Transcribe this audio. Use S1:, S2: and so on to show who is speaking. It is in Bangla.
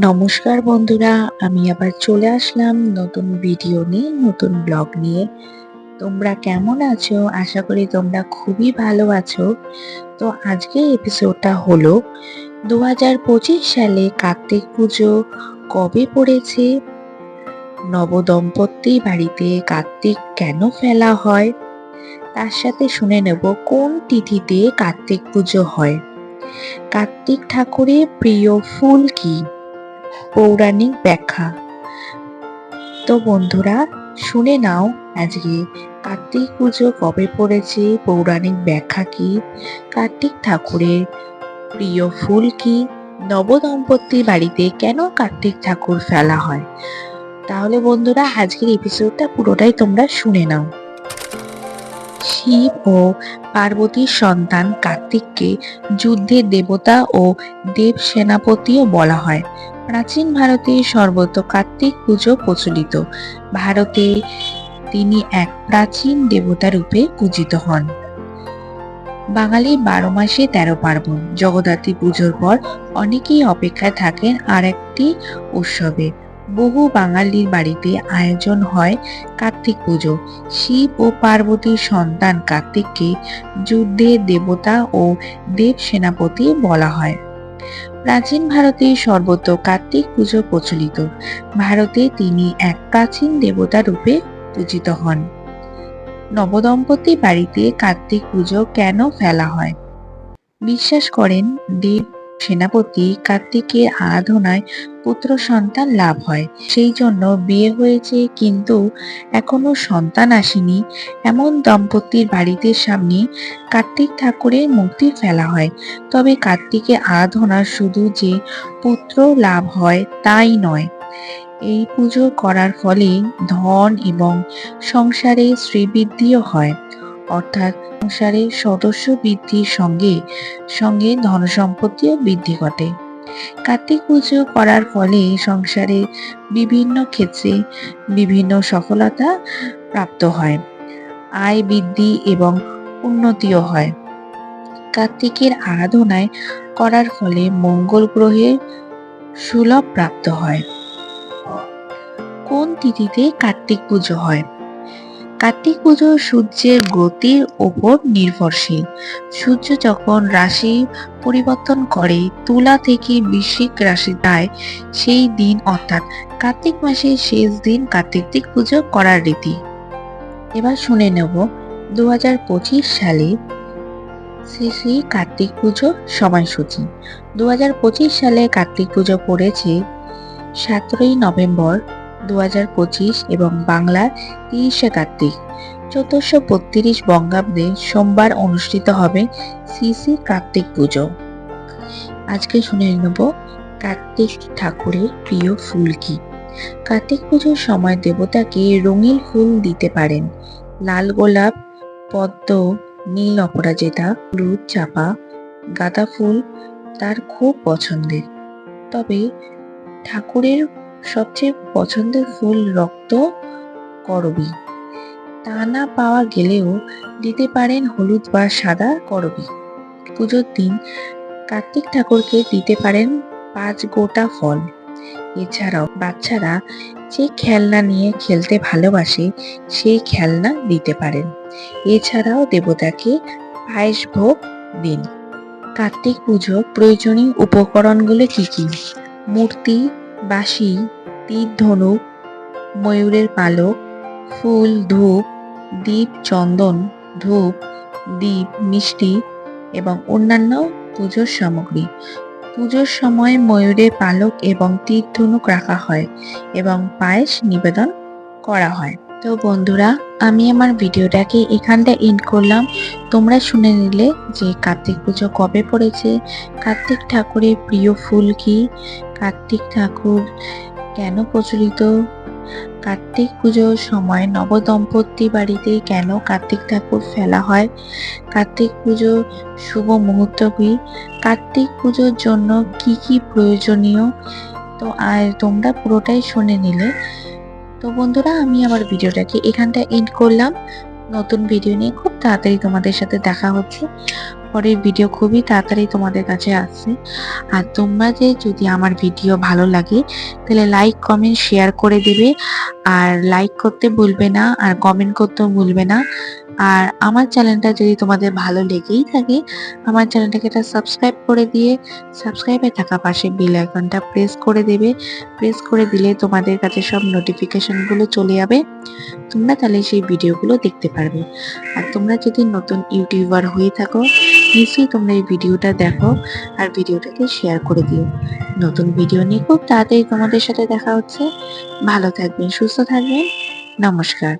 S1: নমস্কার বন্ধুরা, আমি আবার চলে আসলাম নতুন ভিডিও নিয়ে, নতুন ব্লগ নিয়ে। তোমরা কেমন আছো? আশা করি তোমরা খুবই ভালো আছো। তো আজকের এপিসোডটা হলো 2025 সালে কার্তিক পুজো কবে পড়েছে, নবদম্পতি বাড়িতে কার্তিক কেন ফেলা হয়, তার সাথে শুনে নেব কোন তিথিতে কার্তিক পুজো হয়, কার্তিক ঠাকুরের প্রিয় ফুল কি, পৌরাণিক ব্যাখ্যা। তো বন্ধুরা, শুনে নাও আজকে কার্তিক পুজো কবে পড়েছে, পৌরাণিক ব্যাখ্যা কি, কার্তিক ঠাকুরের প্রিয় ফুল কি, নবদম্পতি বাড়িতে কেন কার্তিক ঠাকুর ফেলা হয়। তাহলে বন্ধুরা, আজকের এপিসোডটা পুরোটাই তোমরা শুনে নাও। শিব ও পার্বতীর সন্তান কার্তিককে যুদ্ধের দেবতা ও দেব সেনাপতিও বলা হয়। প্রাচীন ভারতে সর্বত্র কার্তিক পুজো প্রচলিত। ভারতে তিনি এক প্রাচীন দেবতা রূপে পূজিত হন। বাঙালি 12 মাসে 13 পার্বণ। জগদ্ধাত্রী পুজোর পর অনেকেই অপেক্ষায় থাকেন আর একটি উৎসবে। বহু বাঙালির বাড়িতে আয়োজন হয় কার্তিক পুজো। শিব ও পার্বতীর সন্তান কার্তিককে যুদ্ধের দেবতা ও দেব সেনাপতি বলা হয়। প্রাচীন ভারতে সর্বত্র কার্তিক পুজো প্রচলিত। ভারতে তিনি এক প্রাচীন দেবতা রূপে পূজিত হন। নবদম্পতি বাড়িতে কার্তিক পুজো কেন ফেলা হয়? বিশ্বাস করেন দেব সেনাপতি কার্তিকের আরাধনায় পুত্র সন্তান লাভ হয়, সেই জন্য বিয়ে হয়েছে কিন্তু এখনো সন্তান আসেনি এমন দম্পতির বাড়িতে সামনে কার্তিক ঠাকুরের মূর্তি ফেলা হয়। তবে কার্তিকের আরাধনা শুধু যে পুত্র লাভ হয় তাই নয়, এই পুজো করার ফলে ধন এবং সংসারে শ্রীবৃদ্ধিও হয়, অর্থাৎ সংসারের সদস্য বৃদ্ধির সঙ্গে সঙ্গে ধন সম্পত্তিও বৃদ্ধি ঘটে। কার্তিক পুজো করার ফলে সংসারে বিভিন্ন ক্ষেত্রে বিভিন্ন সফলতা প্রাপ্ত হয়, আয় বৃদ্ধি এবং উন্নতিও হয়। কার্তিকের আরাধনায় করার ফলে মঙ্গল গ্রহের সুলভ প্রাপ্ত হয়। কোন তিথিতে কার্তিক পুজো হয়? কার্তিক পুজো সূর্যের গতির ওপর নির্ভরশীল। সূর্য যখন রাশি পরিবর্তন করে তুলা থেকে বৃশ্চিক রাশি যায়, সেই দিন অর্থাৎ কার্তিক মাসের শেষ দিন কার্তিক পুজো করার রীতি। এবার শুনে নেব 2025 সালে শ্রী কার্তিক পুজো সময়সূচি। 2025 সালে কার্তিক পুজো পড়েছে 17ই নভেম্বর 2025 এবং বাংলার 30শে কার্তিক 1432 বঙ্গাব্দে সোমবার অনুষ্ঠিত হবে শ্রী কার্তিক পুজো। আজকে শুনে নেব কার্তিক ঠাকুরের প্রিয় ফুল কি। কার্তিক পুজোর সময় দেবতাকে রঙিন ফুল দিতে পারেন। লাল গোলাপ, পদ্ম, নীল অপরাজিতা, হলুদ চাপা, গাঁদা ফুল তার খুব পছন্দের। তবে ঠাকুরের সবচেয়ে পছন্দের ফুল রক্ত করবী। তা না পাওয়া গেলেও দিতে পারেন হলুদ বা সাদা করবী। পুজোর দিন কার্তিক ঠাকুরকে দিতে পারেন 5 গোটা ফল। এছাড়াও বাচ্চারা যে খেলনা নিয়ে খেলতে ভালোবাসে সেই খেলনা দিতে পারেন। এছাড়াও দেবতাকে পায়েস ভোগ দিন। কার্তিক পুজো প্রয়োজনীয় উপকরণগুলো কি কি? মূর্তি, বাঁশি, তীর ধনুক, ময়ূরের পালক, ফুল, ধূপ, দীপ, চন্দন, ধূপ, দীপ, মিষ্টি এবং অন্যান্য পুজোর সামগ্রী। পুজোর সময় ময়ূরের পালক এবং তীর ধনুক রাখা হয় এবং পায়েস নিবেদন করা হয়। তো বন্ধুরা, আমি আমার ভিডিওটাকে এখানটা এন্ড করলাম। তোমরা শুনে নিলে যে কার্তিক পুজো কবে পড়েছে, কার্তিক ঠাকুরের প্রিয় ফুল কি, কার্তিক ঠাকুর কেন প্রচলিত, কার্তিক পুজোর সময় নবদম্পতি বাড়িতে কেন কার্তিক ঠাকুর ফেলা হয়, কার্তিক পুজো শুভ মুহূর্ত কি, কার্তিক পুজোর জন্য কি কি প্রয়োজনীয়। তো আর তোমরা পুরোটাই শুনে নিলে। তো বন্ধুরা, আমি আমার ভিডিওটাকে এখানটা এন্ড করলাম। নতুন ভিডিও নিয়ে খুব তাড়াতাড়ি তোমাদের সাথে দেখা হচ্ছে। পরের ভিডিও খুবই তাড়াতাড়ি তোমাদের কাছে আসছে। আর তোমরা যদি আমার ভিডিও ভালো লাগে তাহলে লাইক কমেন্ট শেয়ার করে দেবে, আর লাইক করতে ভুলবে না, আর কমেন্ট করতেও ভুলবে না। আর আমার চ্যানেলটা যদি তোমাদের ভালো লেগেই থাকে, আমার চ্যানেলটাকে একটা সাবস্ক্রাইব করে দিয়ে সাবস্ক্রাইবে থাকা পাশে বেল আইকনটা প্রেস করে দেবে। প্রেস করে দিলে তোমাদের কাছে সব নোটিফিকেশনগুলো চলে যাবে, তোমরা তাহলে সেই ভিডিওগুলো দেখতে পারবে। আর তোমরা যদি নতুন ইউটিউবার হয়ে থাকো, নিশ্চয়ই তোমরা এই ভিডিওটা দেখো আর ভিডিওটাকে শেয়ার করে দিও। নতুন ভিডিও নিয়ে খুব তাড়াতাড়ি তোমাদের সাথে দেখা হচ্ছে। ভালো থাকবেন, সুস্থ থাকবেন। নমস্কার।